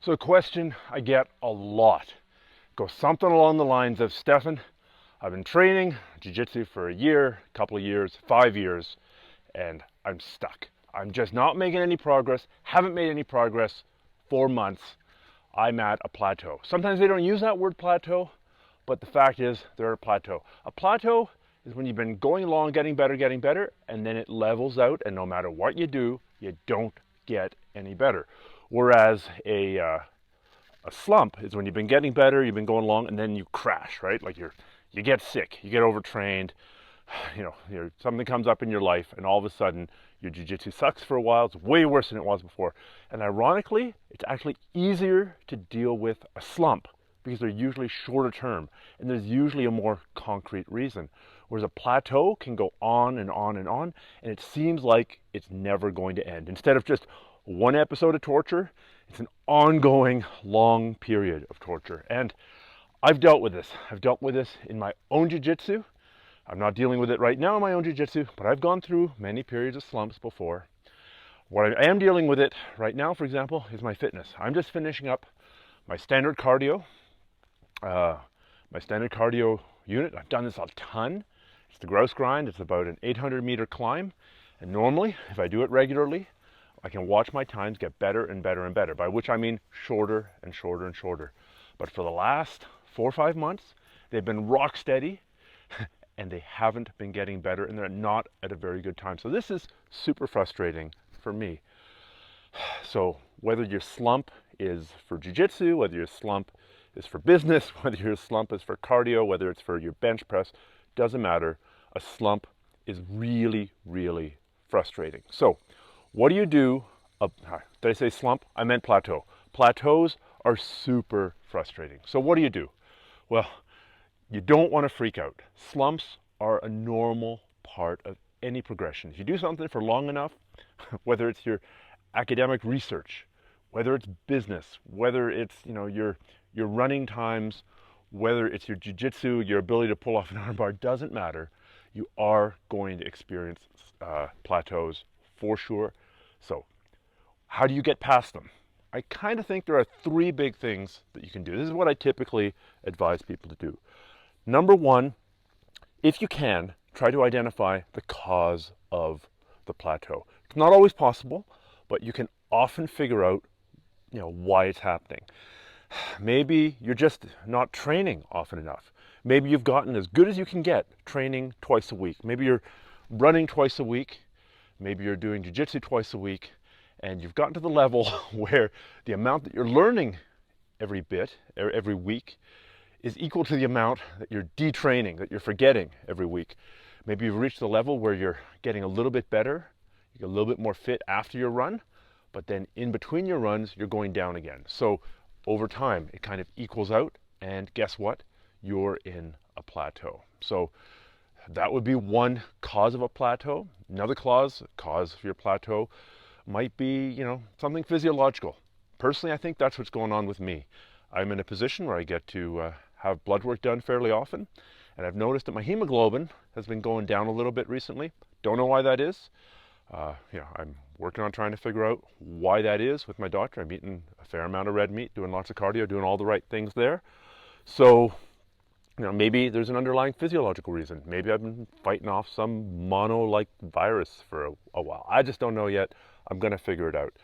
So a question I get a lot goes something along the lines of, Stephan, I've been training jiu-jitsu for a year, a couple of years, 5 years, and I'm stuck. I'm just not making any progress, haven't made any progress, 4 months. I'm at a plateau. Sometimes they don't use that word plateau, but the fact is they're at a plateau. A plateau is when you've been going along, getting better, and then it levels out, and no matter what you do, you don't get any better. Whereas a slump is when you've been getting better, you've been going along, and then you crash, right? Like you get sick, you get overtrained, something comes up in your life, and all of a sudden your jiu-jitsu sucks for a while. It's way worse than it was before. And ironically, it's actually easier to deal with a slump because they're usually shorter term, and there's usually a more concrete reason. Whereas a plateau can go on and on and on, and it seems like it's never going to end. Instead of just one episode of torture, it's an ongoing long period of torture. And I've dealt with this. I've dealt with this in my own jiu-jitsu. I'm not dealing with it right now in my own jiu-jitsu, but I've gone through many periods of slumps before. What I am dealing with it right now, for example, is my fitness. I'm just finishing up my standard cardio. My standard cardio unit. I've done this a ton. It's the grouse grind. It's about an 800-meter climb. And normally, if I do it regularly, I can watch my times get better and better and better, by which I mean shorter and shorter and shorter. But for the last 4 or 5 months, they've been rock steady and they haven't been getting better, and they're not at a very good time. So this is super frustrating for me. So whether your slump is for jiu-jitsu, whether your slump is for business, whether your slump is for cardio, whether it's for your bench press, doesn't matter. A slump is really, really frustrating. So what do you do? Did I say slump? I meant plateau. Plateaus are super frustrating. So what do you do? Well, you don't want to freak out. Slumps are a normal part of any progression. If you do something for long enough, whether it's your academic research, whether it's business, whether it's your running times, whether it's your jiu-jitsu, your ability to pull off an armbar, doesn't matter. You are going to experience plateaus for sure. So how do you get past them? I kind of think there are 3 big things that you can do. This is what I typically advise people to do. Number 1, if you can, try to identify the cause of the plateau. It's not always possible, but you can often figure out why it's happening. Maybe you're just not training often enough. Maybe you've gotten as good as you can get training twice a week. Maybe you're running twice a week. Maybe you're doing jiu-jitsu twice a week, and you've gotten to the level where the amount that you're learning every week is equal to the amount that you're detraining, that you're forgetting every week. Maybe you've reached the level where you're getting a little bit better, you get a little bit more fit after your run, but then in between your runs, you're going down again. So over time, it kind of equals out, and guess what? You're in a plateau. So that would be one cause of a plateau. Another cause of your plateau might be, something physiological. Personally, I think that's what's going on with me. I'm in a position where I get to have blood work done fairly often, and I've noticed that my hemoglobin has been going down a little bit recently. Don't know why that is. I'm working on trying to figure out why that is with my doctor. I'm eating a fair amount of red meat, doing lots of cardio, doing all the right things there. So, maybe there's an underlying physiological reason. Maybe I've been fighting off some mono-like virus for a while. I just don't know yet. I'm going to figure it out.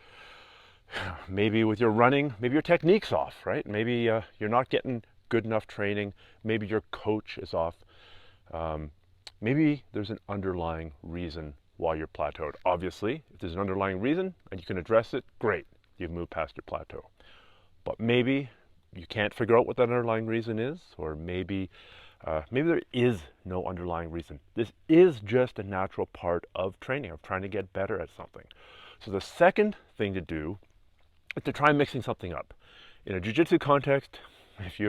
Maybe with your running, maybe your technique's off, right? Maybe you're not getting good enough training. Maybe your coach is off. Maybe there's an underlying reason why you're plateaued. Obviously, if there's an underlying reason and you can address it, great. You've moved past your plateau. But maybe you can't figure out what that underlying reason is, or maybe there is no underlying reason. This is just a natural part of training, of trying to get better at something. So the second thing to do is to try mixing something up. In a jiu-jitsu context, if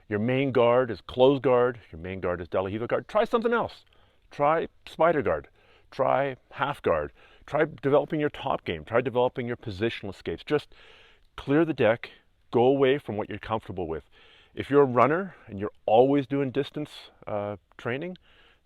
your main guard is closed guard, your main guard is De La Riva guard, try something else. Try spider guard. Try half guard. Try developing your top game. Try developing your positional escapes. Just clear the deck. Go away from what you're comfortable with. If you're a runner and you're always doing distance training,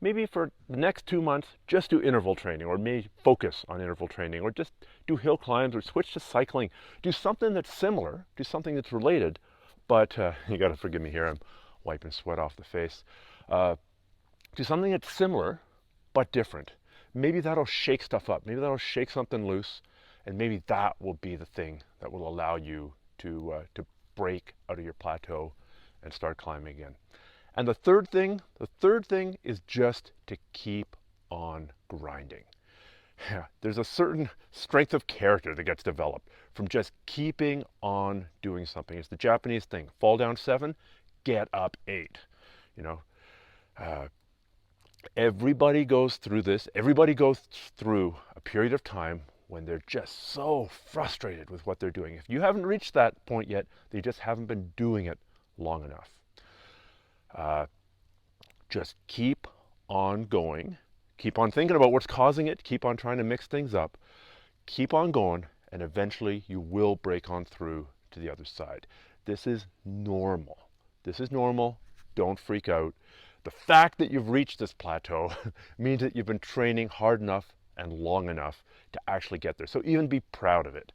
maybe for the next 2 months, just do interval training, or maybe focus on interval training, or just do hill climbs, or switch to cycling. Do something that's similar, do something that's related, but you got to forgive me here, I'm wiping sweat off the face. Do something that's similar, but different. Maybe that'll shake stuff up. Maybe that'll shake something loose, and maybe that will be the thing that will allow you to break out of your plateau and start climbing again. And the third thing is just to keep on grinding. Yeah, there's a certain strength of character that gets developed from just keeping on doing something. It's the Japanese thing: fall down 7, get up 8. You know, everybody goes through this. Everybody goes through a period of time when they're just so frustrated with what they're doing. If you haven't reached that point yet, they just haven't been doing it long enough. Just keep on going. Keep on thinking about what's causing it. Keep on trying to mix things up. Keep on going, and eventually you will break on through to the other side. This is normal. This is normal. Don't freak out. The fact that you've reached this plateau means that you've been training hard enough and long enough to actually get there. So even be proud of it.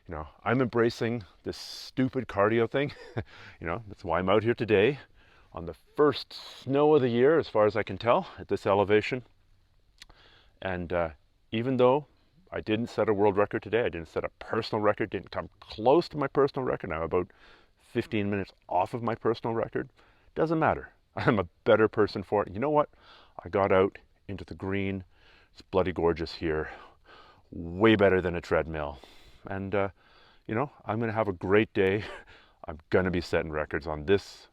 You know, I'm embracing this stupid cardio thing. You know, that's why I'm out here today on the first snow of the year, as far as I can tell, at this elevation. And even though I didn't set a world record today, I didn't set a personal record, didn't come close to my personal record. I'm about 15 minutes off of my personal record. Doesn't matter. I'm a better person for it. You know what? I got out into the green. It's bloody gorgeous here. Way better than a treadmill. And, you know, I'm going to have a great day. I'm going to be setting records on this,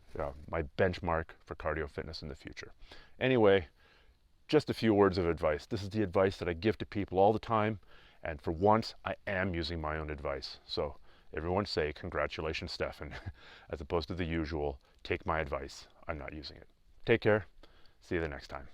my benchmark for cardio fitness in the future. Anyway, just a few words of advice. This is the advice that I give to people all the time. And for once, I am using my own advice. So everyone say, congratulations, Stephan, as opposed to the usual, take my advice. I'm not using it. Take care. See you the next time.